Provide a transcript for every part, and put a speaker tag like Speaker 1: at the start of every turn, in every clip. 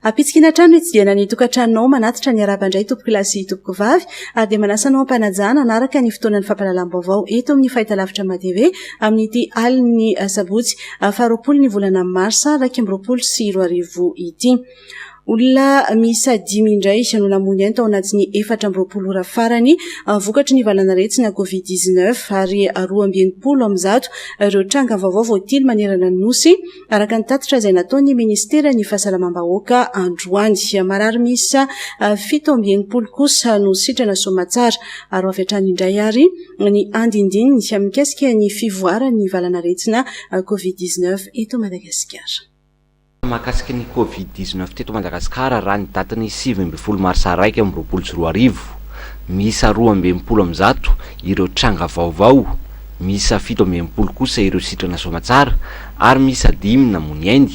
Speaker 1: Apitsikina trano itsidihana ny tokantranonao manatitra ny araba indray tompoko lasy tompoko vavy ary dia manasanao ampanajana anaraka ny fotoanan'ny fampahalalam-baovao eto amin'ny fahitalavitra matv amin'ity aliny sabotsy 20 ny volana marsa 2024 ity. Olona miisa 5 indray no namono entao anatin'ny 4 ora farany vokatry ny valanaretsina Covid-19 ary 12 amin'zato ireo tranga vaovao voatily manerana ny nosy araka ny tatitra izay nataon'ny ministera ny fahasalamam-bahoaka androany. Marary miisa 17 kosa no sitrana soamatsara ary avy hatrany indray ary ny andindiny mikasika ny fivoaran'ny valanaretsina Covid-19 eto Madagasikara.
Speaker 2: Mahakasika ny Covid-19 teto Madagasikara raha ny datany 7 marsa 2024 miisa 12 amin'zato ireo tranga vaovao, miisa 17 kosa ireo sitrana soamatsara ary miisa 5 namono ainy,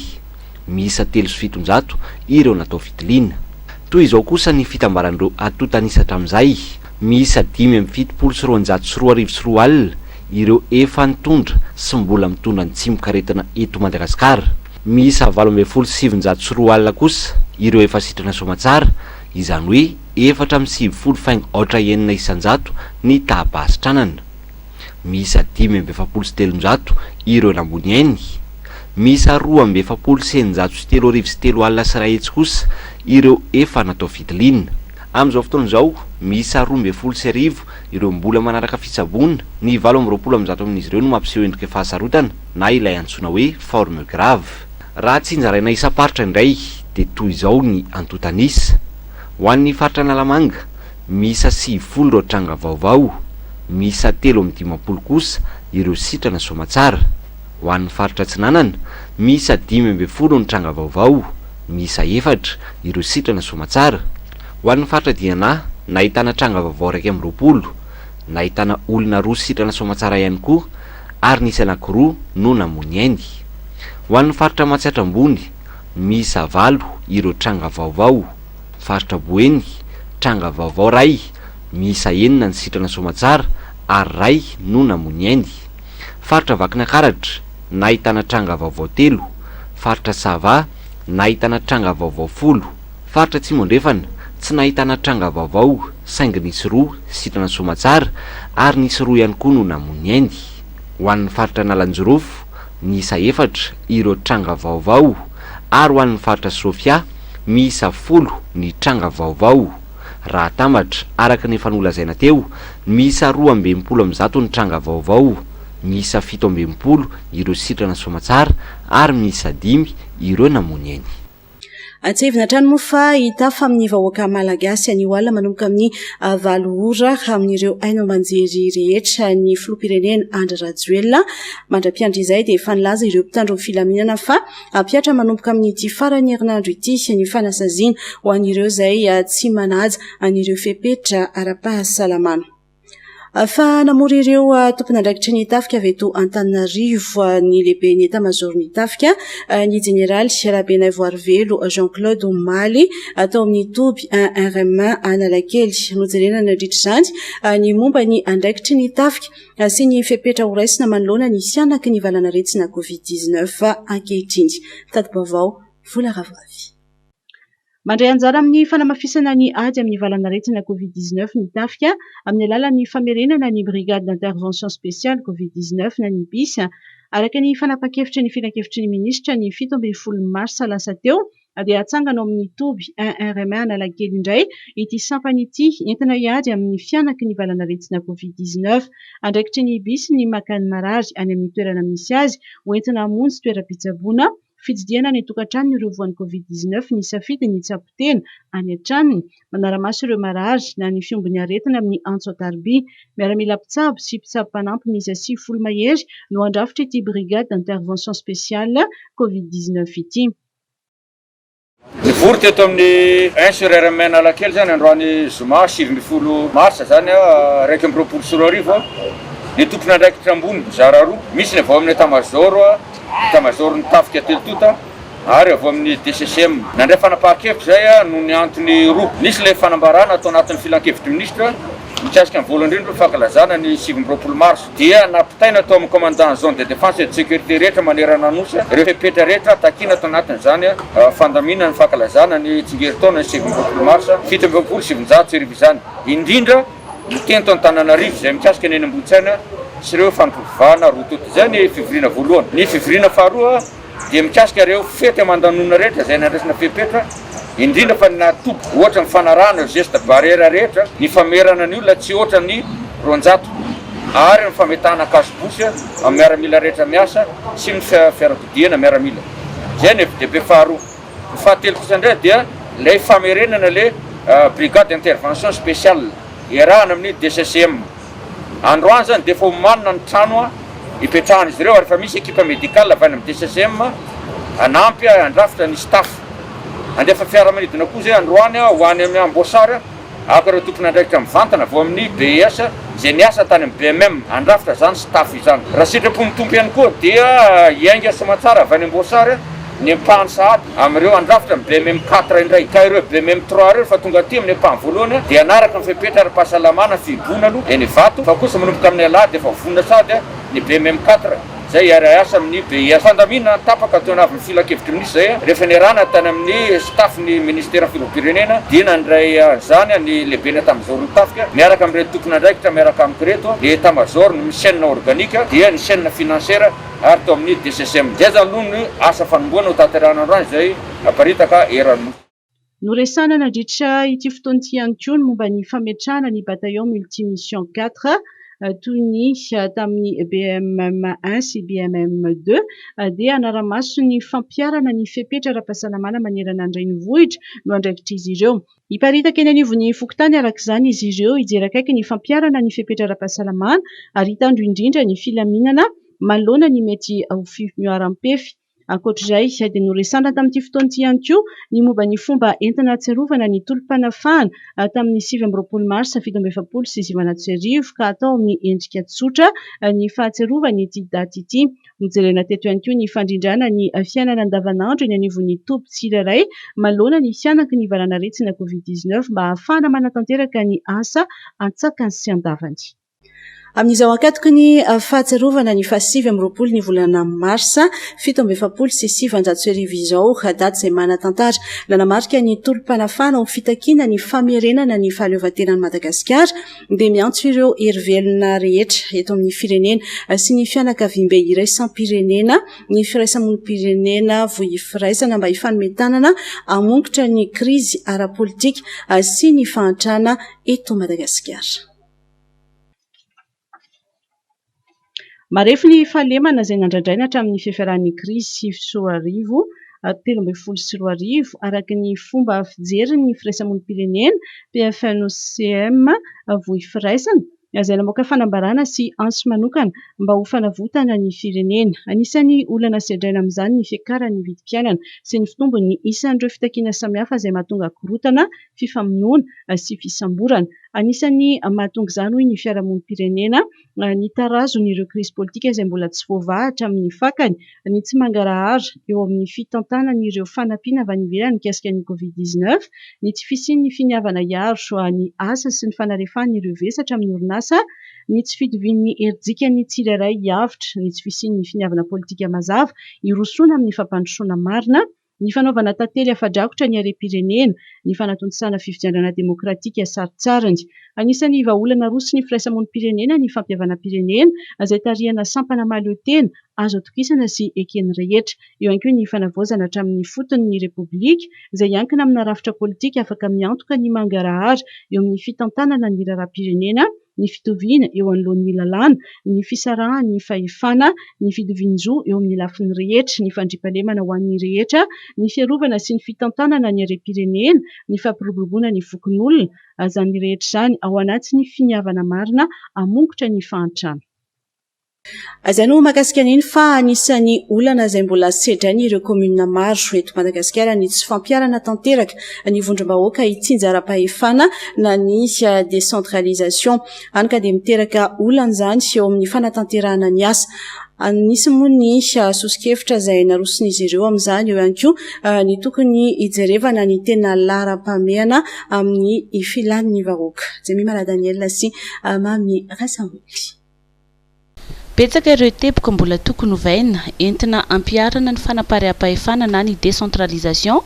Speaker 2: miisa 3 ireo natao fitiliana. Toy izao kosa ny fitambaran'ireo atotanisatra amin'izay, miisa 5,923 alina ireo efa nitondra sy mbola mitondra ny tsimon-karetina eto Madagasikara. Miisa 8,703 alina kosa ireo efa sitrana soamatsara, izany hoe 4,7 isanjato ny tahabasitranana. Miisa 5,7 ireo nambony ainy, miisa 2,703 alina sy ray hetsy kosa ireo efa natao fitiliana. Amin'izao fotoana izao miisa 12 ireo mbola manaraka fitsaboana, ny 20 amin'izy ireo no mampiseho endrika fahasarotana na ilay antsoina hoe forme grave. Raha tsy nzaraina isa-paritra indray dia toy izao ny antotanisa. Ho an'ny faritra Analamanga miisa 9 ireo tranga vaovao, miisa 3,50 kosa ireo sitrana soamatsara. Ho an'ny faritra Tsinanana miisa 5 ny tranga vaovao, miisa 4 ireo sitrana soamatsara. Ho an'ny faritra Diana nahitana tranga vaovao 220, nahitana olona 2 sitrana soamatsara ihany koa ary nisy anankiroa no namony ainy. Ho an'ny faritra Matsiatra Ambony miisa 4 ireo tranga vaovao, faritra Boeny tranga vaovao 2, miisa 9 ny sitrana soamatsara ary 2 no namony ainy. Faritra Vakinakaratra nahitana tranga vaovao 3, faritra Sava nahitana tranga vaovao 10, faritra Tsimondrefana tsy nahitana tranga vaovao saingy nisy 2 sitrana soamatsara ary nisy 2 ihany koa no namony ainy. Ho an'ny faritra Analanjorofo miisa 4 ireo tranga vaovao ary ho an'ny faritra Sofia miisa 10 ny tranga vaovao. Raha tambatra araka ny fanolazaina teo miisa 12 ny tranga vaovao, miisa 17 ireo sitrana soamatsara ary miisa 5 ireo namony ainy.
Speaker 1: Atsevina trano moa fa hita fa amin'ny vahoaka malagasy anio alina manomboka amin'ny 9 ora amin'ireo haino aman-jery rehetra ny filoham-pirenena Andry Rajoelina mandra-piandry izay dia efa nilaza ireo mpitandro ny filaminana fa ampiatra manomboka amin'ity farany herinandro ity ny fanasaziana ho an'ireo izay tsy manaja an'ireo fepetra ara-pahasalamana. Fa namory ireo tompon'andraikitry ny tafika avy eto Antananarivo ny lehibe ny etamajoro ny tafika ny jeneraly Rabenaivoarivelo Jean-Claude Omaly atao amin'ny toby 1 RM1 Analakely nojerena nandritra izany ny momba ny andraikitry ny tafika sy ny fepetra ho raisina manoloana ny sianaky ny valanaretsina Covid-19 ankehitriny. Tadi-baovao Vola Ravoavy. Mandray anjara amin'ny fanamafisana ny ady amin'ny valanaretsina Covid-19 ny tafika amin'ny alalan'ny famerenana ny brigade d'intervention spéciale Covid-19 na ny BIS araka ny fanapa-kevitry ny filan-kevitry ny minisitra ny 17 marsa lasa teo dia atsangana amin'ny toby 1 RM1 Analakely indray ity sampany ity entina hiady amin'ny fianaky ny valanaretsina Covid-19 andraikitry ny BIS ny makany marary any amin'ny toerana misy azy ho entina hamonjy toeram-pitsaboana fididiana ny tokantrano ireo voan'ny Covid-19 ny safidy ny tsapotena any an-tranony manara-maso ireo marary na ny fiombony aretina amin'ny antso atarby miaramila mpitsabo sy mpitsabo-panampy miisa 10 mahery no andrafitra ity brigade d'intervention spéciale Covid-19 ity.
Speaker 3: Nivory teto amin'ny 1 sur RMN Analakely zany androany zoma 20 marsa zany 2024 ny tompon'andraikitra ambony mizara roa, misy ny avao amin'ny etamajoro ny tafika telotota ary avao amin'ny DCCM. Nandray fanapahan-kevitra zay no ny antony roa. Nisy ilay fanambarana atao anatin'ny filan-kevitry ministra mikasika ny voalohany indrindra fankalazana ny 7 mars dia napitaina atao amin'ny commandant zone de défense et de sécurité rehetra manerana anosy ireo fepetra rehetra takina atao anatin'izany fandamina ny fankalazana ny tsingeritaona ny 7 mars 1700 sy arivo izany indrindra miteny tao Antananarivo izay mikasika ny eny Ambotsaina sy ireo fanompovana rototo izay ny fivirina voalohany. Ny fivirina faharoa dia mikasika ireo fety aman-danonana rehetra izay nandraisana fepetra indrindra fa natopo ohatra ny fanarahana geste barrière rehetra ny famerana ny olona tsy ohatra ny 200 ary ny fametahana kasibosy amin'ny miaramila rehetra miasa sy ny fiarakodiana miaramila. Izay ny FDP faharoa. Ny fahatelo kosa indray dia ilay famerenana ilay brigade d'intervention spéciale iarahana amin'ny DCCM. Androany zany dia efa omanina ny trano ipetrahana izy ireo ary fa misy équipe médicale avy any amin'ny DCCM anampy andrafitra ny staff. Andefa fiaramanidina koa zay androany ho any amin'ny Amboasary aka ireo tompon'andraikitra mivantana vao amin'ny BES izay niasa tany amin'ny BMM andrafitra zany staff izany. Raha sitrapo mitompo ihany koa dia iainga somatsara avy any Amboasary ny empahany sahady amin'ireo andrafitra amin'ny BMM 4 indray ka ireo BMM 3 ireo fa tonga aty amin'ny empahany voalohany dia anaraka ny fepetra ara-pahasalamana fibona aloha dia ny vato fa kosa manomboka amin'ny alahady efa vonona sady ny BMM 4 zay ara-asa amin'ny BES. Fandamina tapaka atao anavy ny filakevitry minisy zay rehefa niarahana tany amin'ny staff ny ministère filoham-pirenena dia nandray zany ny lehibe ny état-major nitafika miaraka amin'ireo tompon'andraikitra miaraka amiko reto ny état-major ny chaîne organique dia ny chaîne financiaire ary tao amin'ny DCCM. Zay zany aloha ny asa fanomboana ho tanterahana androany izay aparitaka erano.
Speaker 1: Noresana nandritra ity fotoana ity ihany koa ny momba ny fametrahana ny bataillon multimission 4 toy ny tamin'ny BMM1 sy BMM2 dia anaramaso ny fampiarana ny fepetra ara-pahasalamana manerana andray ny vohitra no andraikitra izy ireo. Iparitaka eny anivon'ny fokotany arak'izany izy ireo hijery akaiky ny fampiarana ny fepetra ara-pahasalamana ary hitandro indrindra ny filaminana manoloana ny mety ho mioaram-pefy. Ankoatr'izay dia noresana tamin'ity fotoana ity ihany koa ny momba ny fomba entina atsiarovana ny tolom-panafahana tamin'ny 7 mars 1720 ka atao amin'ny endrika tsotra ny fahatsiarovana ity daty ity. Nojerena teto ihany koa ny fandrindrana ny fiainana andavanandro eny anivon'ny tompon tsirairay manoloana ny fianaka ny valan'aretsina COVID-19 mba ahafahana manatanteraka ny asa antsakany sy andavany. Amin'izao ankatoky ny fahatsiarovana ny 7 ny volana marsa 1700 sy 700 izao daty izay manatantara nanamarika ny tolom-panafahana ho fitakiana ny famerenana ny fahaleovantenan'i Madagasikara dia miantso ireo herivelona rehetra eto amin'ny firenena sy ny fianakaviam-be iraisam-pirenena ny firaisamonim-pirenena voifiraisana mba hifanometanana hamongotra ny krizy ara-politika sy ny fahantrana eto Madagasikara. Marefy ny fahalemana izay nandradraina hatramin'ny fiafiaran'ny krizy 2020 araky ny fomba fijery ny firaisamonim-pirenena PFNOCM voifiraisana izay namoaka fanambarana sy anso manokana mba ho fanavotana ny firenena. Anisan'ny olana sedraina amin'izany ny fiakaran'ny vidim-piainana sy ny fitombony isan'ireo fitakiana samihafa izay mahatonga korotana, fifamonoana sy fisamborana. Anisan'ny mahatonga izany hoy ny fiarahamonim-pirenena ny tarazon'ireo krizy politika izay mbola tsy voavahatra amin'ny fakany, ny tsy mangarahara eo amin'ny fitantanan'ireo fanampiana avy any ivelany mikasika ny COVID-19, ny tsy fisian'ny finiavana hiaro ny asa sy ny fanarefan'ireo vesatra amin'ny orinasa, ny tsy fitovian'ny heridikan'ny tsirairay hiavitra, ny tsy fisian'ny finiavana politika mazava hirosoana amin'ny fampandrosoana marina, ny fanaovana tantely afa-drakotra ny harem-pirenena, ny fanatontosana fifidianana demokratika saritsarany. Anisan'ny vahaolana roa sy ny firaisamonim-pirenena ny fampihavana-pirenena izay tarihana sampana mahaleotena azo atokisana sy ekeny rehetra. Eo ihany koa ny fanavaozana hatramin'ny fotony ny repoblika izay iankina amina rafitra politika afaka miantoka ny mangarahara eo amin'ny fitantanana ny raharaham-pirenena, ny fitoviana eo anoloan'ny lalàna, ny fisarahana ny fahefana, ny fidovian-jo eo amin'ny lafiny rehetra, ny fandriampahalemana ho an'ny rehetra, ny fiarovana sy ny fitantanana ny harem-pirenena, ny fampiroboroboana ny vokon'olona, izany rehetra izany ao anaty ny finiavana marina hamongotra ny fahantrana. Izay no mahakasika an'iny fa anisan'ny olana izay mbola sedrany ireo komuna maro eto Madagasikara ny tsy fampiarana tanteraka ny vondrom-bahoaka itsinja ara-pahefana na ny décentralisation any ka dia miteraka olana izany eo amin'ny fanatanterahana ny asa. Anisy moa ny sosokevitra izay naroson'izy ireo amin'izany eo ihany koa ny tokony hijerevana ny tena laharam-pahamehana amin'ny filan'ny vahoaka. Jemimara Daniel sy Mami Rasamboly.
Speaker 4: Betsaka ireo teboka mbola tokony hovaina entina ampiarana ny fanaparam-pahefana na ny décentralisation.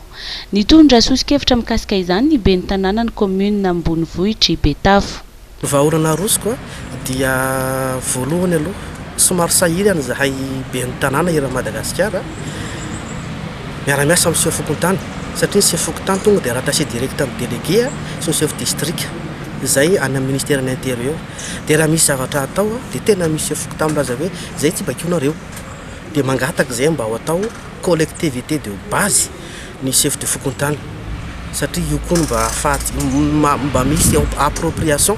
Speaker 4: Nitondra sosokevitra mikasika izany ny ben'ny tanàna ny commune Ambonivohitra Betafo.
Speaker 5: Vahaorana arosoko dia voalohany aloha somary sahiry any zahay ben'ny tanàna eto Madagasikara miara-miasa amin'ny chef fokontany satria ny chef fokontany tonga dia rattaché direct amin'ny délégué sy ny chef district izay any amin'ny ministère de l'intérieur dia raha misy zavatra atao dia tena misy chef fokontany milaza hoe izay tsy bakianareo dia mangataka izay mba ho atao collectivité de base ny chef de fokontany satria io koa mba misy appropriation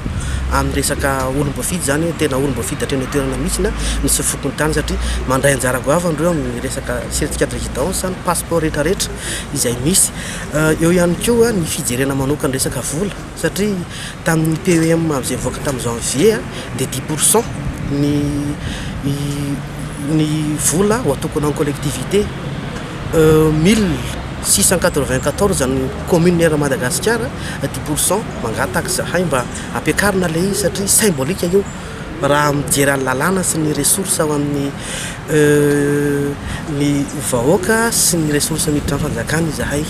Speaker 5: amin'ny resaka olom-boafidy zany tena olom-boafidy hatreny toerana mihitsy ny chef fokontany satria mandray anjara goavany ireo amin'ny resaka certificat de résidence ny passeport rehetrarehetra izay misy eo ihany koa ny fijerena manokana resaka vola satria tamin'ny PEM amin'izay voaka tamin'ny janvier dia 10% ny vola ho atokana amin'ny collectivité 1694 zany commune era Madagasikara 10% mangataka zahay mba ampiakarina le izy satria symbolika io raha mijery lalàna sy ny ressources ao amin'ny ny vahoaka sy ny ressources miditra amin'ny fanjakana zahay.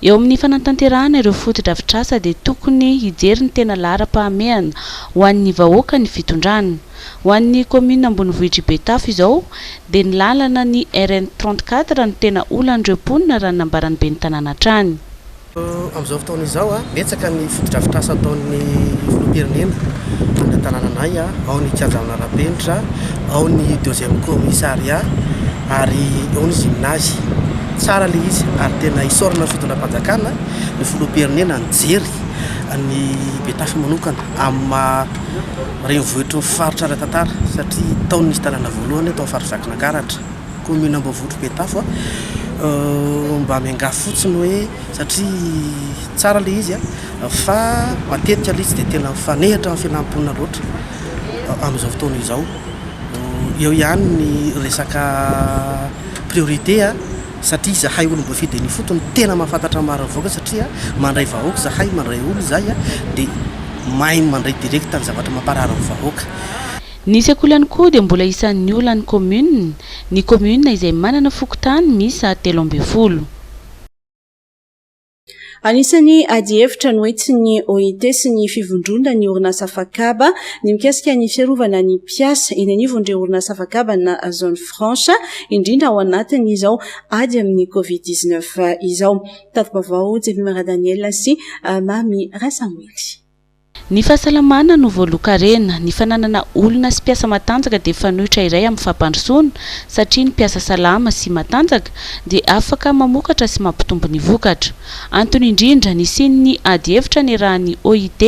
Speaker 4: Eo amin'ny fanatanterahana ireo foto-drafitrasa dia tokony hijery ny tena laharam-pahamehana ho an'ny vahoaka ny fitondrana. Ho an'ny commune Ambonivohitra Betafo izao dia ny lalana ny RN 34 ny tena olan'ireo mponina raha nambarany ben'ny tanàna hatrany.
Speaker 5: Amin'izao fotoana izao betsaka ny foto-drafitrasa ataon'ny filoham-pirenena any tanànanay ao ny kianja amin'ny arapenitra ao ny deuxième commissariat ary ao ny gymnase tsara le izy ary tena isorana fitondram-panjakana ny filoham-pirenena nijery ny Betafo manokana amin'ny renivohitra faritra ara-tantara satria taony nisy tanàna voalohany tao faritra Zakinankaratra commune Ambonivohitra Betafo mba mianga fotsiny hoe satria tsara le izy fa matetika le izy dia tena mifanehitra amin'ny fialam-ponina loatra amin'izao fotoana izao. Eo ihany ny resaka priorité satria zahay olom-boafidy ny fotony tena mahafantatra maro avoaka satria mandray vahoaka zahay mandray olo zay dia mahay mandray direct ny zavatra mamparary amin'ny vahoaka.
Speaker 4: Ny sekoly ihany koa dia mbola isan'ny olan'ny commune izay manana fokontany misy 13.
Speaker 1: Anisany adihevitra no etsy ny OIT sy ny fivondrona ny orinasa Fakaba ny mikasika ny fiarovana ny mpiasa eny anivon'ireo orinasa Fakaba na zone franche indrindra ao anatiny izao ady amin'ny Covid-19 izao. Tati-baovao Jemimara Daniel sy Mami Rasamboly.
Speaker 4: Ny fahasalamana no voalokarena, ny fananana olona sy mpiasa matanjaka dia fanohitra iray amin'ny fampandrosoana satria ny mpiasa salama sy matanjaka dia afaka mamokatra sy mampitombo ny vokatra. Antony indrindra ny sin'ny adihevitra ny rahan'ny OIT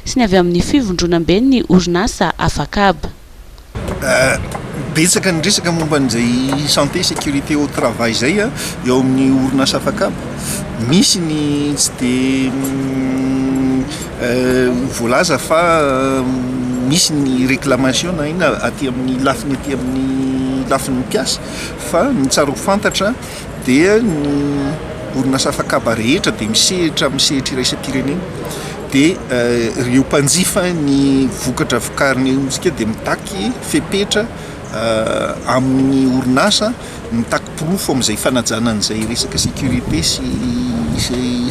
Speaker 4: sy ny avy amin'ny fivondronam-ben'ny orinasa Fakaba.
Speaker 6: Betsaka ny resaka momba an'izay santé sécurité au travail zay eo amin'ny orinasa Fakaba. Misy ny tsy dia voalaza fa misy ny réclamation na ina aty amin'ny lafiny aty amin'ny lafin'ny mpiasa fa ny tsara ho fantatra dia ny orinasa Fakaba rehetra dia misehatra iraisam-pirenena dia ireo mpanjifa ny vokatra vokariny otsika dia mitaky fepetra amin'ny orinasa mitaky pirofo amin'izay fanajana an'izay resaka sécurité sy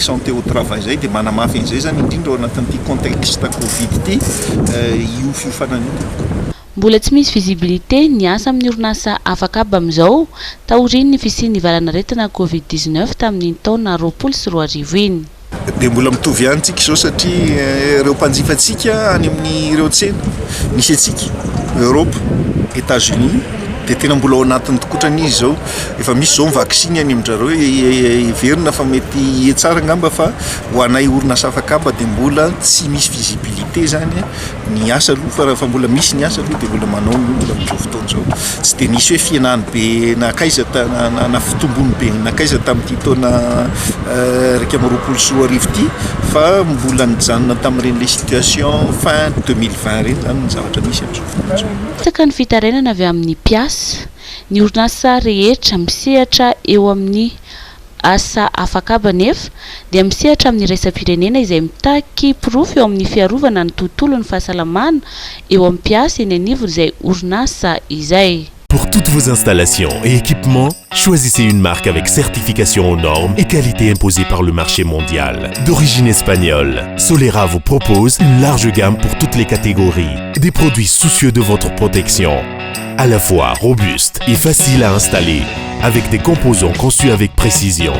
Speaker 6: santé au travail zay dia manamafy an'izay zany indrindra ao anatin'ity contexte Covid ity io fiofanana io.
Speaker 4: Mbola tsy misy visibilité ny asa amin'ny orinasa Fakaba amin'izao taoriny ny fisian'ny valanaretina Covid-19 tamin'ny taona 2020 iny.
Speaker 6: Dia mbola mitovy ihany tsika izao satria ireo mpanjifantsika any amin'ny ireo tsena misy antsika Europe, États-Unis, dia tena mbola ao anatin'ny tokotrana izy zao efa misy zao vaksiny any amin'ndrareo everina fa mety tsara ngamba fa ho anay orinasa afakaba dia mbola tsy misy visibilité zany ny asa aloha fa mbola misy ny asa aloha dia mbola manao mbola amin'izao fotoana zao tsy dia nisy hoe fianany be nakaiza na fitombony be nakaiza tamin'ity taona raika amby roapolo sy roa arivo ity fa mbola nijanona tamin'ireny le situation fin 2020 reny zany ny zavatra misy amin'izao fotoana zao.
Speaker 4: Tsaka ny fitarenana avy amin'ny mpiasa ny orinasa rehetra misehatra eo amin'ny asa afakaba nefa dia misehatra amin'ny raisam-pirenena izay mitaky pirofo eo amin'ny fiarovana ny tontolo ny fahasalamana eo amin'ny mpiasa eny anivony izay orinasa izay.
Speaker 7: Pour toutes vos installations et équipements, choisissez une marque avec certification aux normes et qualité imposée par le marché mondial. D'origine espagnole, Solera vous propose une large gamme pour toutes les catégories. Des produits soucieux de votre protection, à la fois robustes et faciles à installer, avec des composants conçus avec précision.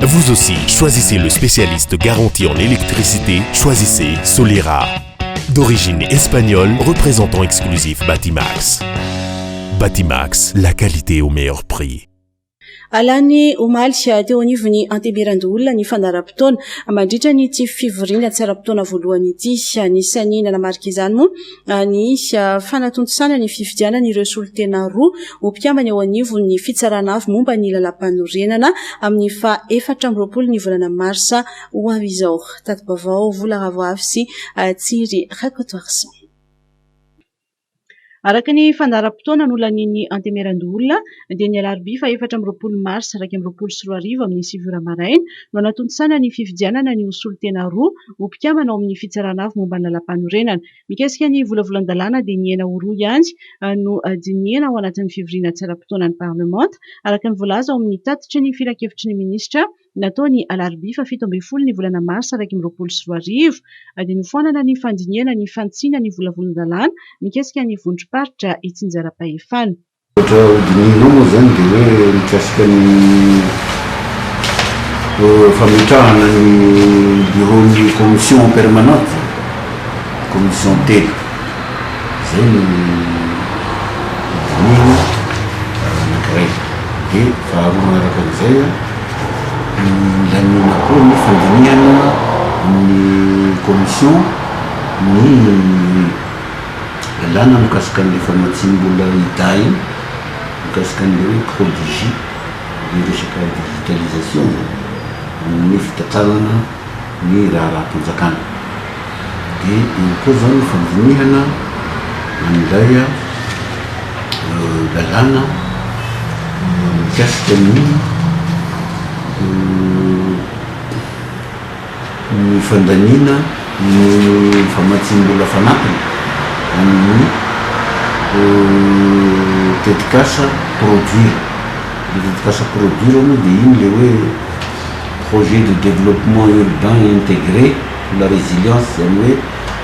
Speaker 7: Vous aussi, choisissez le spécialiste garanti en électricité, choisissez Solera. D'origine espagnole, représentant exclusif Batimax. Batimax, la qualité au meilleur prix.
Speaker 1: Alany omaly teo anivony anteberan-dolona ny fandaram-potoana mandritra ny tsy fivoriana tsy ara-potoana voalohany ity anisany nanamarika izany moa ny fanatontosana ny fifidianana ireo solotena roa ho mpikambana eo anivony fitsarana avy momba ny lalam-panorenana amin'ny fa 4 ny volana marsa ho avy izao. Tatibavao vola ravoavy sy tsiry rakotoarsan. Araka ny fandaram-potoana nolan'ny antemeran-dolona dia ny alarobia fa 4 mars 2024 amin'ny 7 maraina no natontosana ny fifidianana ny solotena roa ho mpikambana ao amin'ny fitsarana avy momba ny lalam-panorenana. Mikasika ny volavolan-dalàna dia ny ena ho roa ihany no dinihana ao anatin'ny fivoriana tsy ara-potoana ny parlemanta araka ny voalaza ao amin'ny tatitra ny filan-kevitry ny minisitra natao ny alarobia fa 17 ny volana mars 2024 dia nofoanana ny fandinihana ny fantsina ny volavolan-dalàna mikasika ny vondrom-paritra itsinjara-pahefana.
Speaker 8: Dinihana moa zany dia hoe mikasika ny fametrahana ny bureau-ny commission permanente commission telo zay ny dinihana anankiray dia faharoa manaraka an'izay lanina koa ny fandinihana amin'ny commission ny lalàna mikasika an'ilay famatsiam-bola ida iny mikasika an'ilay hoe prodigi ny resaka digitalisation ny fitatsanana ny raha-raha-mpanjakana dia io koa zany fandinihana an'ilay lalàna mikasika ny fandaniana ny famatsiam-bola fanampiny amin'ny tetikasa produire le tetikasa produire moa dia iny le hoe projet de développement urbain intégré pour la résilience zany hoe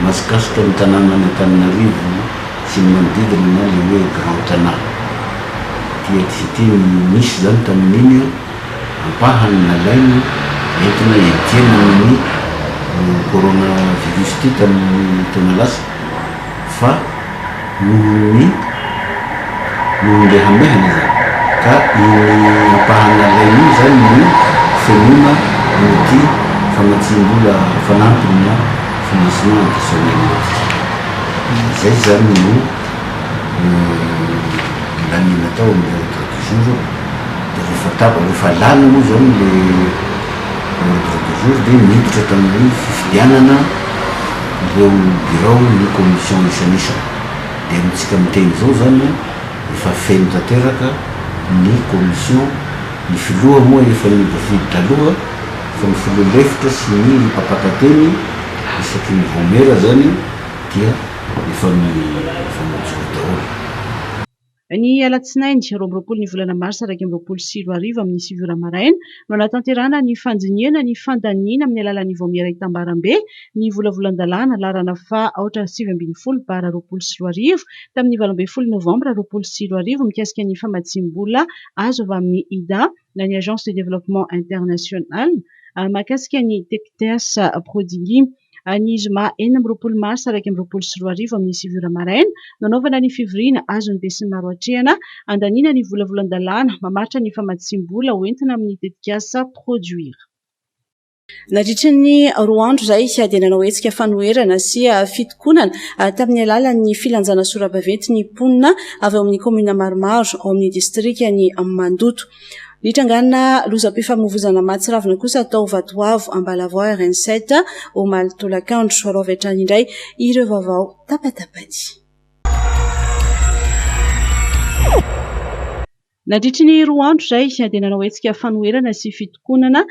Speaker 8: masikasika ny tanàna ny Antananarivo sy ny manodidina na le hoe grand tanà tiaty misy zany tamin'iny ampahany nalainy entina hidiana amin'ny coronavirus ty tamin'ny taona lasa fa nohony hamehana zany ka iny ampahany nalainy iny zany ny fenona nyty famatsiam-bola fanampiny na financement additionnel zay zany no lanina tao amin'ny ordre du jour dia rehefa lana moa zany le ordre du jour dia miditra tamin'ny fifidianana ireo bureau ny commission isanisa dia mitsika miteny zao zany efa feno tanteraka ny commission ny filoha moa efa ny voafidy taloha fa ny filoha lefitra sy ny mpampakateny isaky ny vomera zany dia efa majoro daholo.
Speaker 1: Ny alatsinainy 20 ny volana mars 2024 amin'ny 7 maraina no natanterana ny fandinihana ny fandaniana amin'ny alalan'ny vomera Itambarambe ny volavolan-dalàna larana fa 8/20/2024 tamin'ny 12 novambra 2024 mikasika ny famatsiam-bola azo avy amin'ny IDA na ny agence de développement international makasika ny TECTES Prodigi ny zoma 4 mars 2024 amin'ny 7 maraina nanaovana ny fivoriana azony be sy ny maro atrehana andanina ny volavolan-dalàna mamaritra ny famaditsim-bola hoentina amin'ny tetikasa produire. Nandritra ny 2 andro izay adenanao hetsika fanoherana sy fitokonana tamin'ny alalan'ny filanjana sora-baventy ny mponina avy ao amin'ny komina maromaro ao amin'ny distrikany Mandoto. Nitranganina lozam-pifamoivoizana Matsiravina kosa atao Vatoavo Ambalavoa RN7 ao Malotolakandro rao avy hatrany indray ireo vaovao tapatapady. Nandritra ny 2 andro izay adenanao hetsika fanoherana sy fitokonana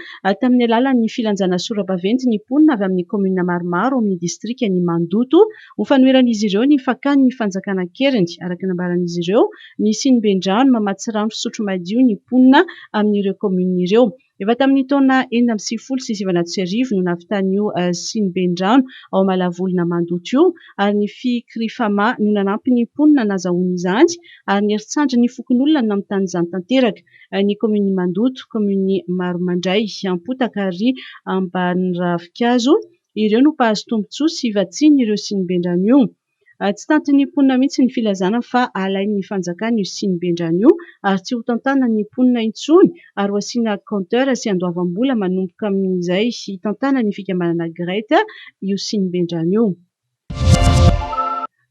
Speaker 1: tamin'ny alalan'ny filanjana sora-baventy ny mponina avy amin'ny komina maromaro amin'ny distrikany Mandoto ho fanoheran'izy ireo ny fakany ny fanjakana Keriny araka ny ambaran'izy ireo ny Sinibendrano Mamatsirano Sotro Madio ny mponina amin'ireo komina ireo. Efa tamin'ny taona 1999 no navitan'io Sinibendrano ao Malavolina Mandoto io ary ny fikirifama no nanampy ny mponina nazahoany izany ary ny herintsandry ny fokon'olona amin'ny tany izany tanteraka ny komini Mandoto, komini Maromandray, Ampotaka ary Ambaninravikazo ireo no mpahazo tombotsoa sy vatsiny ireo Sinibendrano io. Tsy tanty ny mponina mihitsy ny filazana fa alain'ny fanjakana io Sinibendrano io ary tsy ho tantana ny mponina intsony ary ho asiana compteur sy andoavam-bola manomboka amin'izay tantana ny fikambanana Greta io Sinibendrano io.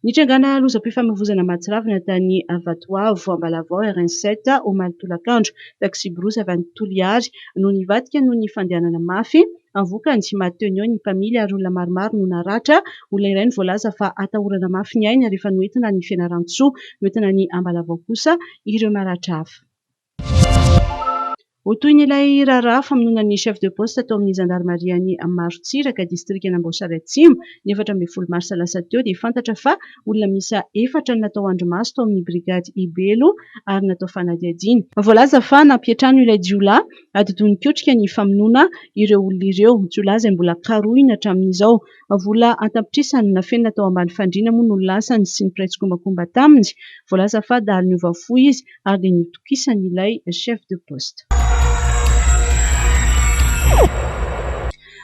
Speaker 1: Nitrangana lozam-pifamoivoizana Matsiravina tany Vatoavo Ambalavoa RN7 ao Malotolakandro taxi Brosy avy any Toliary no nivadika noho ny fandehanana mafy anvokany Mateo ny mpamily ary olona maromaro no naratra. Olona iray ny voalaza fa atahorana mafy ny aina rehefa noentina ny Fianarantsoa noentina ny Ambalavoa kosa ireo maratra hafa. Ho toy ny ilay raharaha famononan'ny chef de poste atao amin'ny zandarmariany Marotsiraka distrikany Amboasary Atsimo ny 14 marsa lasa teo dia fantatra fa olona misa 4 no natao andromaso tao amin'ny brigady Ibelo ary natao fanadiadiana. Voalaza fa nampiatrano ilay jiolahy adidonikotrika ny famonona ireo olona ireo. Jiolahy izay mbola karohina hatramin'izao. Vola antapitrisany nafenina tao ambany fandriana moa no lasany sy ny piraitsykombakomba taminy. Voalaza fa dahalo niovafo izy ary dia nitokisany ilay chef de poste.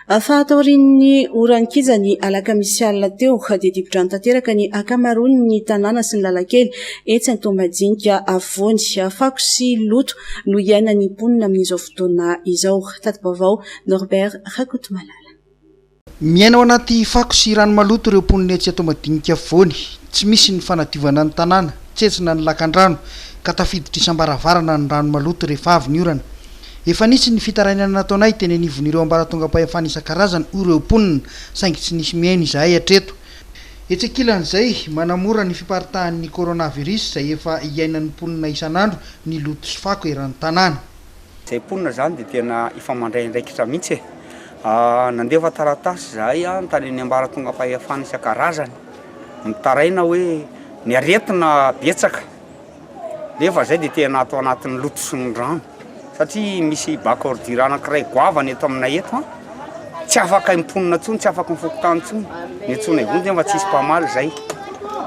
Speaker 1: Fahataorian'ny orankija ny alakamisy alina teo dia dipodrano tanteraka ny akamaroan'ny tanàna sy ny lalakely etsy Antoamadinika avoany fako sy loto no iainan'ny mponina amin'izao fotoana izao. Tati-baovao Norbert Rakotomalala.
Speaker 9: Miaina ao anaty fako sy rano maloto ireo mponina etsy Antoamadinika avoany, tsy misy ny fanadiovana ny tanàna, tsetsina ny lakan-drano ka tafiditra isam-baravarana ny rano maloto rehefa avy ny orana. Efa nisy ny fitarainana nataonay teny anivon'ireo ambaratonga-pahefana isan-karazany ireo mponina saingy tsy nisy miaina izahay hatreto. Etsekilan'izay manamora ny fiparitahan'ny coronavirus izay efa iainan'ny mponina isan'andro ny loto sy fako eran'ny tanàna.
Speaker 10: Izay mponina izany dia tena efa mandray andraikitra mihitsy nandefa taratasy izahay tany ny ambaratonga-pahefana isan-karazany mitaraina hoe ny aretina betsaka nefa izay dia tena atao anatin'ny loto sy ny rano. Satria misy baka ordure anankiray goavany eto aminay eto tsy afaka imponina tsony, tsy afaka mifokotany tsony ny tsony avony nefa tsisy mpamaly zay.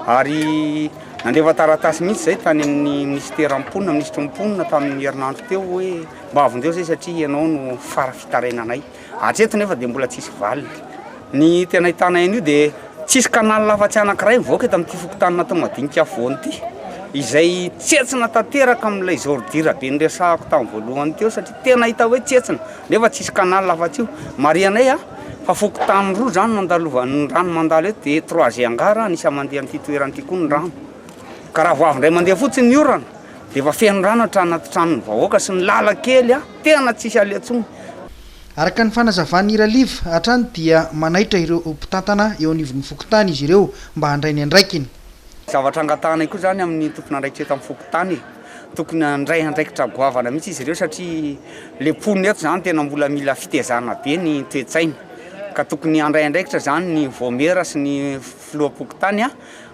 Speaker 10: Ary nandefa taratasy mihitsy zay tany amin'ny ministera mponina, ministra mponina tamin'ny herinandro teo hoe mba avondeo zay satria ianao no fara fitarainanay. Hatreto nefa dia mbola tsisy valiny. Ny tena hitanay an'io dia tsisy kanal lafatsy anankiray mivoaka eto amin'ity fokotanana Antoamadinika avoany ity. Izay tsetsina tanteraka amin'ilay ordure be niresahako tamin'ny voalohany teo satria tena hita hoe tsetsina nefa tsisy kanal lafatsy io. Marianay fa fokotaniny roa zany mandalovan'ny rano mandalo eto dia 3 angara anisy mandeha amin'ity toerana koa ny rano. Ka raha vao avy indray mandeha fotsiny ny orana dia efa feno rano hatrany anaty tranon'ny vahoaka sy ny lalakely tena tsisy alentsony.
Speaker 9: Araka ny fanazavan'ny Iraliva hatrany dia manaitra ireo mpitantana eo anivon'ny fokotany izy ireo mba handray ny andraikiny.
Speaker 10: Zavatra angatanay koa zany amin'ny tokony andraikitra eto amin'ny fokotany tokony handray andraikitra goavana mihitsy izy ireo satria le mponina eto zany tena mbola mila fitezana be ny toetsaina ka tokony handray andraikitra zany ny vomera sy ny filoha fokotany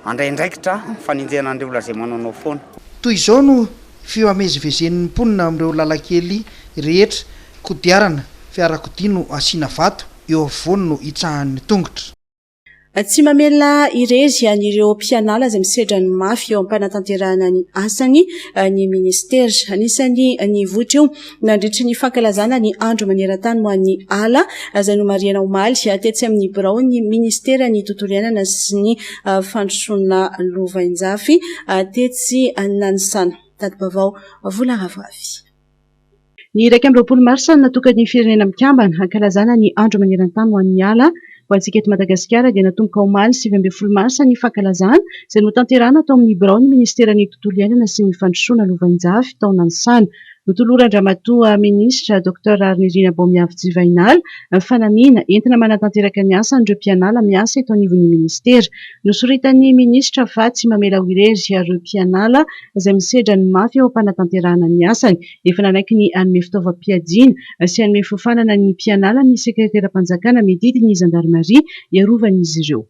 Speaker 10: handray andraikitra faninjena andreo olona zay manao foana.
Speaker 9: Toy izao no fifamezivezen'ny mponina amin'ireo lalakely rehetra kodiarana fiarakodia no asiana vato eo afovoany no hitsahan'ny tongotra.
Speaker 1: tsy mamela irezy an'ireo mpianala izay misedra ny mafy eo am-panatanterahana ny asany ny ministera. Anisany ny vohitra io nandritry ny fankalazana ny andro maneran-tany ho an'ny ala izay no Mariana Omaly tetsy amin'ny birao ny ministera ny tontolo iainana sy ny fandrosoana Lovainjafy tetsy Nanisana. Tadibavao vola ravavy. Ny 1 Marsa natokany firenena mikambana hankalazana ny andro maneran-tany ho an'ny ala ho antsika eto Madagasikara dia natomboka omaly 9 Marsa ny fankalazana izay no tanterahana tao amin'ny birao ny ministera ny tontolo iainana sy ny fandrosoana Lovainjafy tao Nanisana. Notoloran-dramatoa minisitra Dr Arnirina Bomiavy-Jivainala fanamiana entina manatanteraka ny asa ireo mpianala miasa eto anivon'ny ministera. Nosoritan'ny minisitra fa tsy mamela ho irery ireo mpianala izay misedra ny mafy eo am-panatanterahana ny asany. Efa nanaiky ny anome fitaovam-piadiana sy anome fofanana ny mpianala ny sekretera-panjakana medidy ny zandarmaria iarovany izy ireo.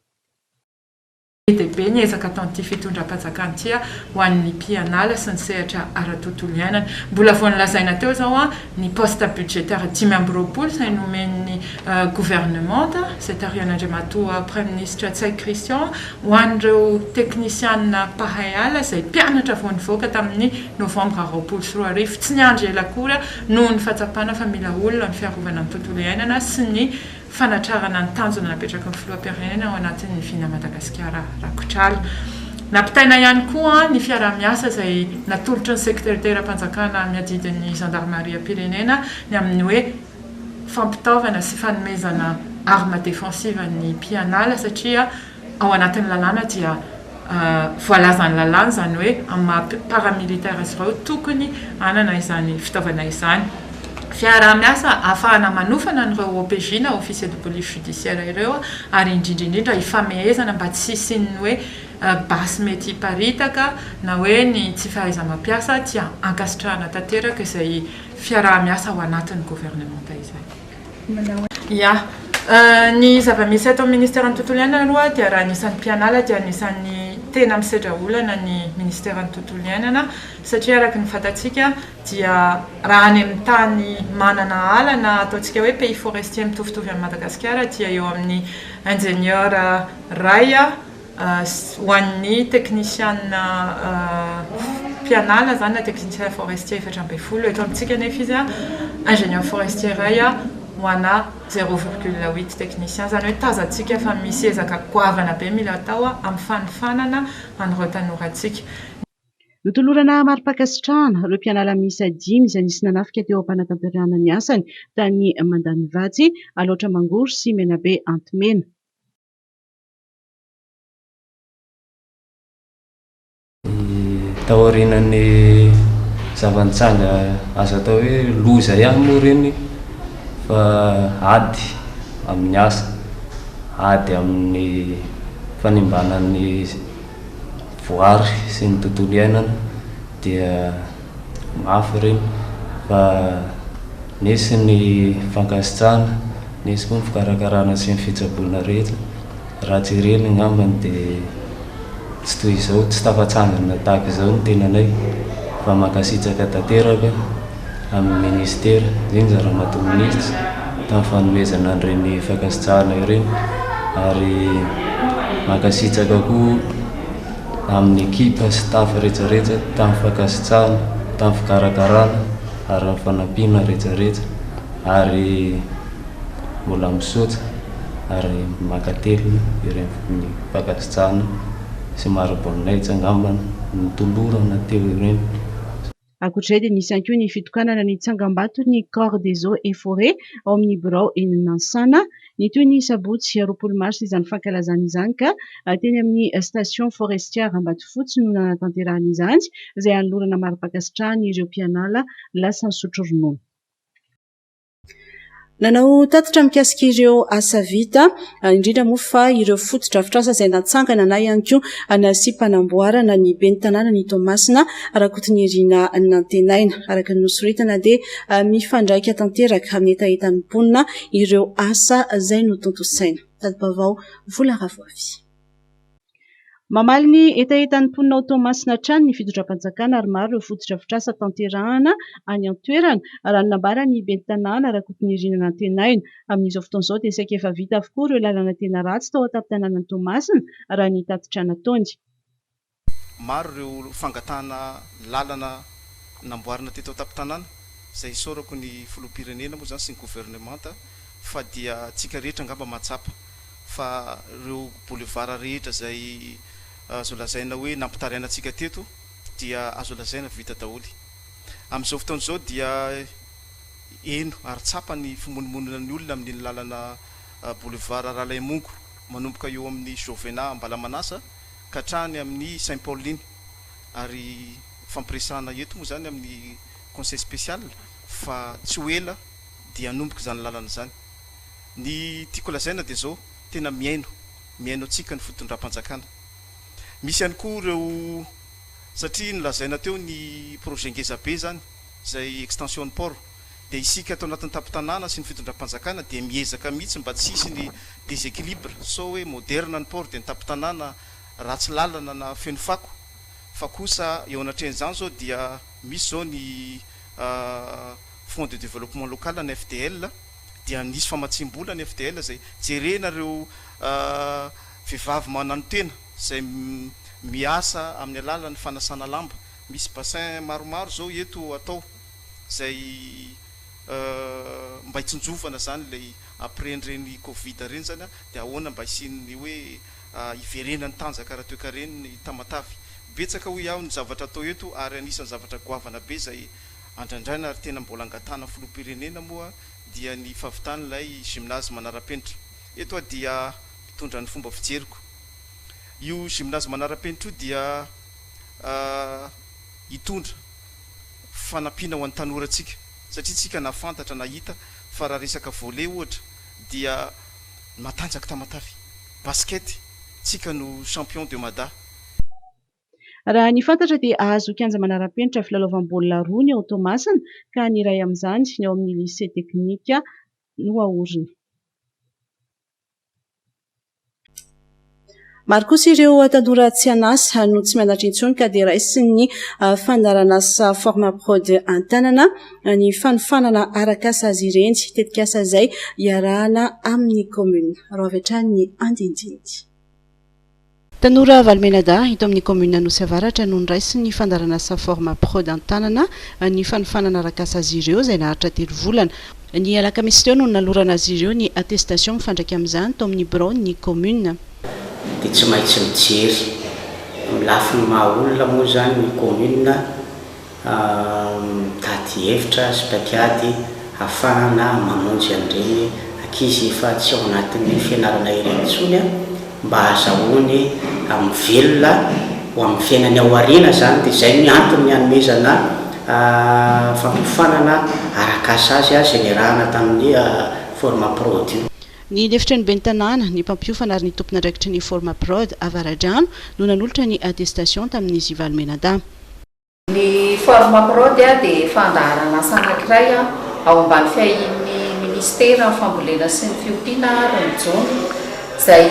Speaker 11: Be ny ezaka ataon'ity fitondram-panjakana ho an'ny mpianala sy ny sehatra ara-tontolo iainana. Mbola vao nilazaina teo zao ny poste budgétaire 5 izay nomen'ny gouvernementa izay tarihan'Andriamatoa Premier ministre Tsay Christian ho an'ireo teknisiana mpahay ala izay mpianatra vao nivoaka tamin'ny novambra 24 tsy niandry ela akory noho ny fahatsapana fa mila olona ny fiarovana amin'ny tontolo iainana sy ny fanatrarana ny tanjona napetraka ny filoham-pirenena ao anatin'ny vina Madagasikara Rakotrala. Nampitaina ihany koa ny fiara-miasa izay natolotry ny sekretera-panjakana miadidin'ny zandarmaria pirenena ny amin'ny hoe fampitaovana sy fanomezana arme défensive ny mpianala satria ao anatin'ny lalàna dia voalazany lalàna izany hoe amin'ny paramilitaire azy ireo tokony anana izany fitaovana izany. Fiara-miasa ahafahana manofana an'ireo OPJ na officier de police judiciaire ireo ary indrindra ifamehezana mba tsy hisian'ny hoe basy mety hiparitaka na hoe ny tsy fahaiza-mampiasa dia ankasitrahana tanteraka izay fiara-miasa ao anatin'ny gouvernementa izay. Ny zava-misy eto amin'ny ministera ny tontolo iainana aloha dia raha anisan'ny mpianala dia anisan'ny tena misedra olana ny ministera ny tontolo iainana satria araka ny fantatsika dia raha any amin'ny tany manana ala na ataontsika hoe pays forestier mitovitovy amin'ny Madagasikara dia eo amin'ny ingénieur ray ho an'ny teknisiana mpianala zany na teknisien forestier 7 eto amintsika nefa izy ingénieur forestier ray ho ana 0,8 technicien zany hoe tazantsika fa misy ezaka goavana be mila atao amin'ny fanifanana an'ireo tanorantsika.
Speaker 1: Notolorana mari-pakasitrahana ireo mpianala miisa 5 izay nisy nanafika teo am-panatanterahana ny asany tany Mandanivatsy, Aloatra Mangoro sy Menabe Antomena.
Speaker 12: Taorian'ny zava-nitsanga azo atao hoe loza ihany moa reny fa ady amin'ny asa, ady amin'ny fanimbanan'ny voary sy ny tontolo iainana dia mafy reny fa nisy ny fankasitrahana, nisy koa ny fikarakarana sy ny fitsaboana rehetra. Raha jerena ngambany dia tsy toy izao, tsy tafatsangana tahaka izao ny tenanay fa mankasitraka tanteraka amin'ny ministera iny zara-mato minisitra tamin'ny fanomezana an'ireny fankasitrahana ireny ary mankasitraka koa amin'ny ekipa sy staff rehetrarehetra tamin'ny fankasitrahana, tamin'ny fikarakarana ary amin'ny fanampiana rehetrarehetra ary mbola misaotra ary mankatelina ireny fankasitrahana sy maro-boninahitra angambana nitolorana teo ireny.
Speaker 1: Ankoatr'izay dia nisy ihany koa ny fitokanana ny tsangam-bato ny corps des eaux et forêts ao amin'ny birao eny Nansana ny toy ny sabotsy 20 Marsa izany fankalazana izany ka teny amin'ny station forestière Ambatofotsy no nanatanterahana izany izay hanolorana mari-pakasitrahana ireo mpianala lasa nisotro ronono. Nanao tatitra mikasika ireo asa vita indrindra moa fa ireo foto-drafitr'asa izay natsangana na ihany koa nasy-panamboarana ny ben'ny tanàna ny Toamasina Rakotoniirina nantenaina araka ny nosoritana dia mifandraika tanteraka amin'ny etaetan'ny mponina ireo asa izay notontosaina. Tadibavao vola ravoavy. mamaly ny etaetan'ny mponina automasina trano ny fitondram-panjakana ary maro ireo fototra-fitrasa tanterahana any an-toerana raha ny nambara ny ben'ny tanàna rakotony irinana antenaina amin'izao fotoan'izao dia saika efa vita avokoa ireo lalana tena ratsy tao an-tampon-tanàna ny Toamasina raha ny tatitra nataony.
Speaker 13: Maro ireo fangatahana lalana namboarina teto an-tampon-tanàna izay isorako ny filoham-pirenena moa zany sy ny gouvernemanta fa dia tsika rehetra angamba matsapa fa ireo boulevard rehetra izay azo lazaina hoe nampitarainantsika teto dia azo lazaina vita daholy. Amin'izao fotoan'izao dia eno ary tsapa ny fimonomonina ny olona amin'ny lalana boulevard Ralaimongo manomboka eo amin'ny Jovena Ambalamanasa ka hatrany amin'ny Saint Pauline ary fampiresahana eto moa zany amin'ny conseil spécial fa tsy ho ela dia anomboka zany lalana zany. Ny tiako lazaina dia zao tena miaino atsika ny fitondram-panjakana. Misy ihany koa ireo satria nolazaina teo ny projet ngezabe zany izay extension port dia isika atao anatin'ny tampon-tanàna sy ny fitondram-panjakana dia miezaka mihitsy mba tsy hisy ny déséquilibre sao hoe moderna ny port dia ny tampon-tanàna ratsy lalana na feno fako fa kosa eo anatrehan'izany zao dia misy zao ny fonds de développement local ny FDL dia nisy famatsim-bola ny FDL izay jerena ireo vehivavy manano tena izay miasa amin'ny alalan'ny fanasana lamba. Misy bassin maromaro zao eto atao izay mba hitsinjovana zany ilay après-reny Covid reny zany dia ahoana mba hisiany hoe iverenany tanjaka raha toeka reny ny Tamatavy. Betsaka ho iaho ny zavatra atao eto ary anisan'ny zavatra goavana be izay andrandraina ary tena mbola angatana filoham-pirenena moa dia ny fahavitan'ilay gymnase Manarapenitra. Eto dia mitondra ny fomba fijeriko. Io gymnase Manarapenitra io dia hitondra fanampiana ho an'ny tanorantsika satria tsika nafantatra nahita fa raha resaka volley ohatra dia matanjaka Tamatavy. Basket tsika no champion de Mada.
Speaker 1: Raha ny fantatra dia ahazo kianja Manarapenitra filalaovam-baolina roa ny ao Toamasina ka ny iray amin'izany ny ao amin'ny lycée teknika no ahorina. Maro kosa ireo tanora tsy anasa no tsy mianatra intsony ka dia raisiny ny fandaran'asa forma prod an-tanana ny fanofanana arak'asa azy ireny tetika asa izay iarahana amin'ny commune. Raha avy hatrany ny andindidy. Tanora Valmenada ito amin'ny commune Nosy Avaratra no niraisy ny fandaran'asa forma prod an-tanana ny fanofanana arak'asa azy ireo izay naharitra 3 volana. Ny alakamisy teo no nalorana azy ireo ny attestation mifandraika amin'izany tao amin'ny bureau ny commune.
Speaker 14: Dia tsy maintsy mijery lafiny mahaolona moa zany ny commune mitady hevitra sy pakiady ahafahana mamonjy an'ireny ankizy fa tsy ao anatin'ny fianarana ireny intsony mba azahoany amin'ny velona ho amin'ny fiainany ao aoriana zany. Dia izay ny antony hanomezana fampifanana arak'asa azy izay niarahana tamin'ny forma prod.
Speaker 1: Ny lefitry ny ben'ny tanàna ny mpampiofana ary ny tompona andraikitry ny forma prod Avaradrano no nanolotra ny attestation tamin'izy Valmenada.
Speaker 15: Ny forma prod dia fandaharana asa anankiray ao ambany fiahin'ny ministera fambolena sy ny fiompiana Ronjony izay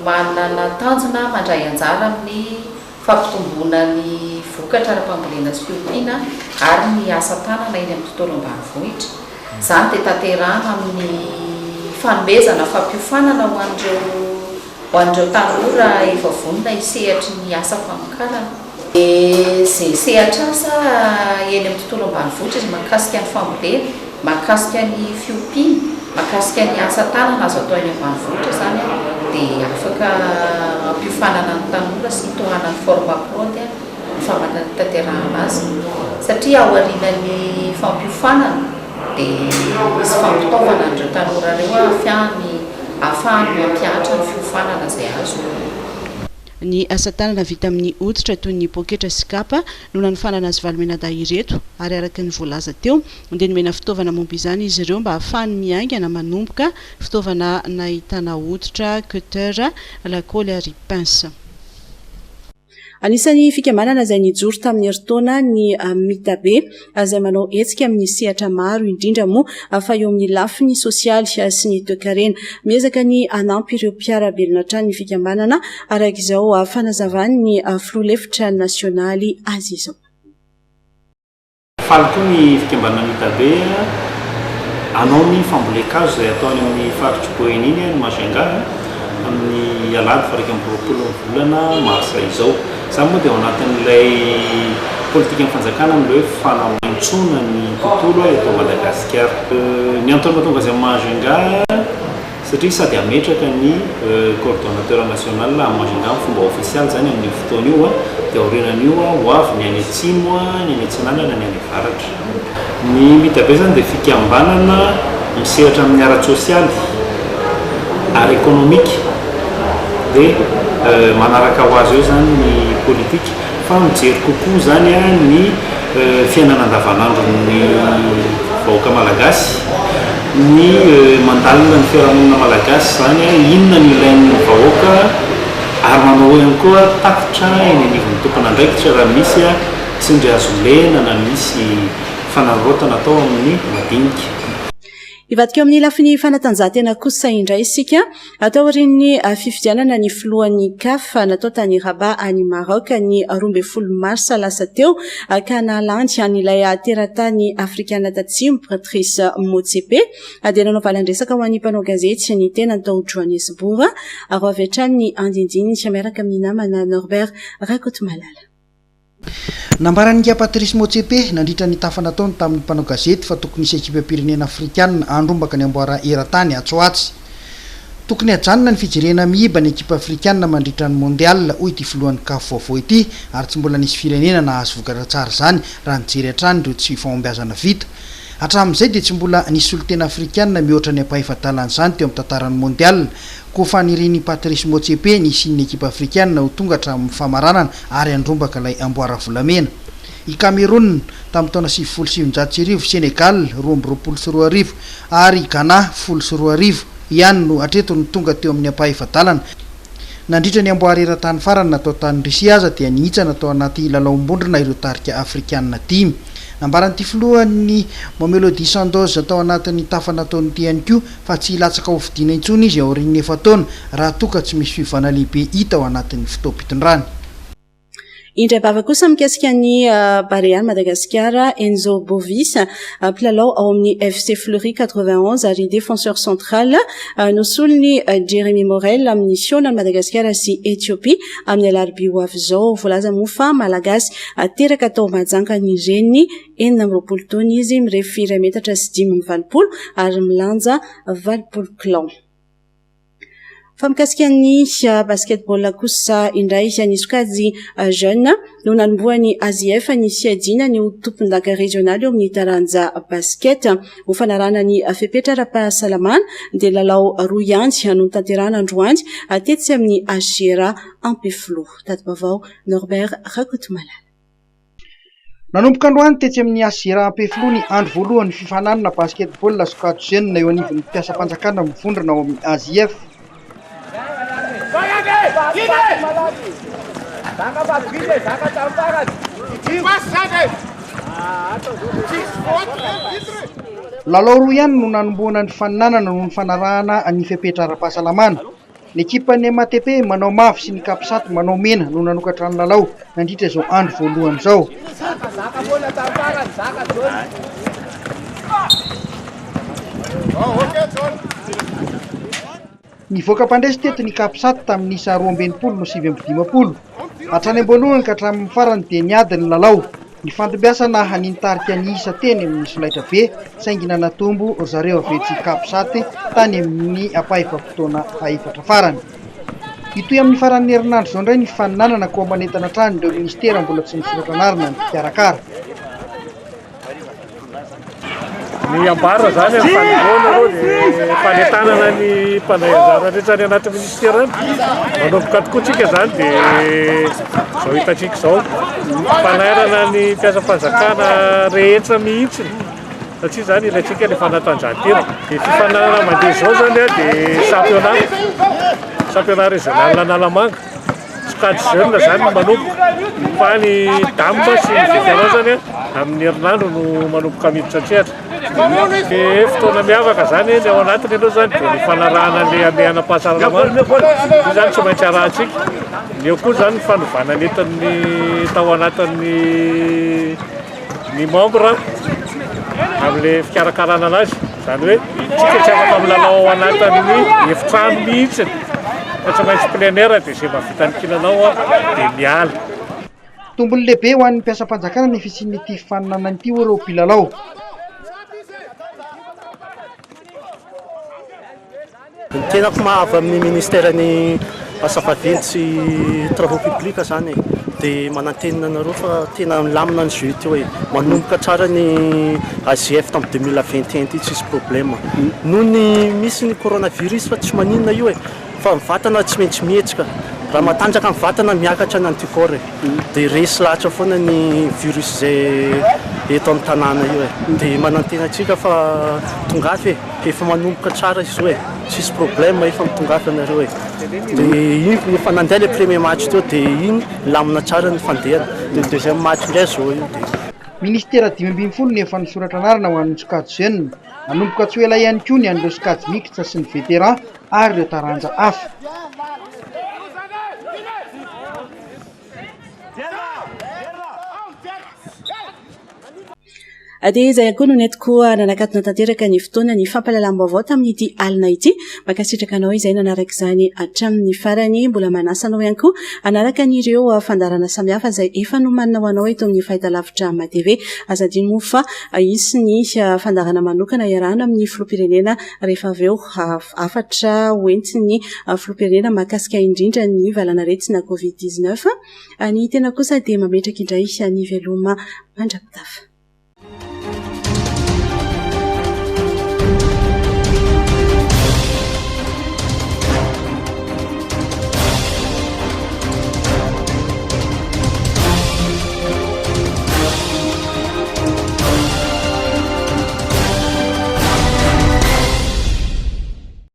Speaker 15: manana tanjona mandray anjara amin'ny fampitomboana ny vokatra ara-pambolena sy fiompiana ary ny asa tanana eny amin'ny tontolo ambanivohitra. Izany dia tanterahana amin'ny fanomezana fampiofanana ho an'ireo tanora efa vonona hisehatra ny asa famokarana. Izay sehatra asa eny amin'ny tontolo ambanivohitra izy mahakasika ny fambolena, mahakasika ny fiompiana, mahakasika ny asa tanana azo atao eny ambanivohitra zany dia afaka ampiofanana ny tanora sy hitohana ny forma prod ny famantanterahana azy satria ao aorian'ny fampiofanana dia misy fampitaovana an'ireo tanora ireo ahafahany mampianatra ny fiofanana izay azo.
Speaker 1: Ny asa tanana vita amin'ny hoditra toy ny poketra sy kapa no nanofanana azy Valmenada ireto ary araka ny voalaza teo dia nomena fitaovana momba izany izy ireo mba ahafahany miaingana manomboka fitaovana nahitana hoditra, cutter, lakoly ary pince. Anisan'ny fikambanana izay nijoro tamin'ny heritaona ny Mitabe izay manao hetsika amin'ny sehatra maro indrindra moa fa eo amin'ny lafiny sosialy sy ny toe-karena miezaka ny anampy ireo mpiara-belona hatrany ny fikambanana araka izao fanazavany ny filoha-hevitra nasionaly azy izao.
Speaker 16: Faly koa ny fikambanana Mitabe anao ny fambolekazo izay ataony amin'ny faritry Boeny iny no Majunga amin'ny alady fa 2020 volana marsa izao. Izany moa dia ao anatin'ilay politika ny fanjakana amin'ilay hoe fanamaintsona ny tontolo eto Madagasikara. Ny antony mahatonga azy amin'ny Majunga satria sady ametraka ny coordonnateur national amin'ny Majunga amin'ny fomba ofisialy zany amin'ny fotoana io dia aorinan'io ho avy ny any atsimo, ny any atsinanana, ny any avaratra. Ny Mitabe zany dia fikambanana misehatra amin'ny ara-tsosialy ary ekonomika dia manaraka ho azy eo zany ny politika fa mijery kokoa zany ny fiainana andavanandro ny vahoaka malagasy, ny mandalina ny fiarahamonina malagasy zany inona ny ilain'ny vahoaka ary manao ihany koa takitra eny anivon'ny tompon'andraikitra raha misy tsindry azo lena na misy fanarotana atao amin'ny madinika.
Speaker 1: Ivadika amin'ny lafiny fanatanjahantena kosa indray isika atao aorian'ny fifidianana ny filohan'ny CAF natao tany Rabat any Maroc ny 12 marsa lasa teo ka nalandy an'ilay teratany afrikana tatsimo Patrice Motsepe dia nanao valan-dresaka ho an'ny mpanao gazety ny tena tao Johannesburg ary avy hatrany ny andindiny miaraka amin'ny namana Norbert Rakotmalala.
Speaker 9: Nambaran'ika Patrice Motsepe nandritra ny tafa nataony tamin'ny mpanao gazety fa tokony hisy ekipa pirenena afrikana andrombaka ny amboara eratany atsoatsy. Tokony hajanona ny fijerena miiba ny ekipa afrikana mandritra ny mondial hoy ity filohan'ny CAF vaovao ity ary tsy mbola nisy firenena nahazo vokatra tsara zany raha nijery hatrany ireo tsy fahombiazana vita. Hatramin'izay dia tsy mbola nisy olo-tena afrikana mihoatra ny ampahifatalana zany teo amin'ny tantaran'ny mondial. Koa faniriny Patrice Motsepe ny isin'ny ekipa afrikana ho tonga hatramin'ny famaranana ary andrombaka ilay amboara volamena. I Cameroun tamin'ny taona 2007 Senegal 2022 ary Ghana 2022 ihany no atreto ny tonga teo amin'ny ampahifatalana. Nandritra ny amboara eratany farany natao tany Risia aza dia nihitsana tao anaty lalaom-bondrona ireo tarika afrikana 10. Nambaran'ity filohan'ny Mamelodi Sundowns atao anatin'ny tafa nataony ity ihany koa fa tsy hilatsaka ho fidiana intsony izy ao aorian'ny efataona raha toka tsy misy fivana lehibe hita ao anatin'ny fotoam-pitondrany.
Speaker 1: Indray bava kosa mikasika ny Baleine Madagasikara Enzo Bovis mpilalao ao amin'ny FC Fleury 91 ary défenseur central nosolony Jeremy Morel amin'ny Siona Madagasikara sy Ethiopie amin'ny alarobia ho avy izao. Voalaza moa fa malagasy teraka tao majanga ny reny 19 taona izy mirefy 2 metatra sy 5 ary milanja 20 kilao. Fa mikasika ny basketball kosa indray ny sokajy jeune no nanomboany AZF ny siadina ny tompon-daka régional eo amin'ny taranja basket ho fanarana ny fepetra ara-pahasalamana dia lalao roa ihany no tanterahana androany tetsy amin'ny Agera Ampeflo. Tadibavao Norbert Rakotmalala.
Speaker 9: Nanomboka androany tetsy amin'ny Agera Ampeflo ny andro voalohany fifananana basketball sokajy jeune eo anivon'ny mpiasa-panjakana mivondrona ao amin'ny AZF. Lalao roa ihany no nanomboana ny faninanana no ny fanarahana ny fepetra ara-pahasalamana. Ny ekipan'ny MATP manao mavo sy ny Kapsaty manao mena no nanokatra ny lalao nandritra izao andro voalohany izao. Nivoaka mpandresy teto ny Kapsaty tamin'ny isa 20 no 7-20. Hatrany am-boalohany ka hatramin'ny farany dia niady ny lalao. Ny fantombiasana hanintarika ny isa teny amin'ny solaitra be saingy nanatombo zareo avetsy Kapsaty tany amin'ny apahifa-potoana faefatra farany. Itoy amin'ny faran'ny herinandro izao indray ny faninanana koa manentana hatrany ireo ministera mbola tsy nisoratra anarana ny mpikarakara.
Speaker 17: Ny ambarana zany amin'ny fanoloana aloha dia fanetanana ny mpanahirana rehetra any anaty ministera any. Manomboka tokoa tsika zany dia zao hitantsika izao mpanahirana ny mpiasa-panjakana rehetra mihitsy satria zany ilaitsika ny fanatanjahantena. Dia fifanarana mandeha izao zany dia championnat régional Analamanga quatre jeunes zany manomboka fa ny dame sy ny vétéran zany amin'ny herinandro no manomboka miditra atrehatra de fotoana miavaka zany ny ao anatiny aloha zany de ny fanarahana le alehana-pahasalamana io zany tsy maintsy arahantsika eo koa zany ny fanovana nentin'ny tao anatin'ny ny membre amin'le fikarakarana anazy zany hoe tsika tsy afaka milalao ao anatin'ny efitrano mihitsy fa tsy maintsy plein air de zay mavitanikinanao de miala
Speaker 9: tombony lehibe ho an'ny mpiasam-panjakana ny fisian'ity faninana ity ireo mpilalao
Speaker 18: ny tenako mahavy amin'ny ministèren'ny asa vaventy sy travaux publics zany dia manantenina anareo fa tena milamina ny jeu ty hoe manomboka tsara ny AGF tamin'ny 2021 ty tsisy problème noho ny misy ny coronavirus fa tsy maninona io e fa ny vatana tsy maintsy mihetsika raha matanjaka ny vatana miakatra ny antikôry dia resy lahatra foana ny virus zay eto amin'ny tanàna io e dia manantena antsika fa tongafy e efa manomboka tsara izy io e tsisy problème efa mitongafy anareo e dia iny efa nandeha le premier match teo dia iny lamina tsara ny fandehana dia deuxième match ndray zao io dia
Speaker 9: ministera 570 ny efa nisoratra anarana ho an'ny sokajy jeune nanomboka tsy ho ela ihany koa ny an'ireo sokajy mixte sy ny vétéran ary ireo taranja hafa
Speaker 1: dia izay koa no netiko nanakatona tanteraka ny fotoana ny fampalalam-baovao tamin'ity alina ity makasitraka anao izay nanaraka izany hatramin'ny farany mbola manasanao ihany koa anaraka an'ireo fandarana samihafa izay efa nomanina ho anao eto amin'ny fahitalavitra matv azadino moa fa isy ny fandarana manokana iarahana amin'ny filoham-pirenena rehefa avy eo afatra hoentiny filoham-pirenena mahakasika indrindra ny valanaretina covid-19 ny tena kosa dia mametraka indray ny veloma mandrapitafa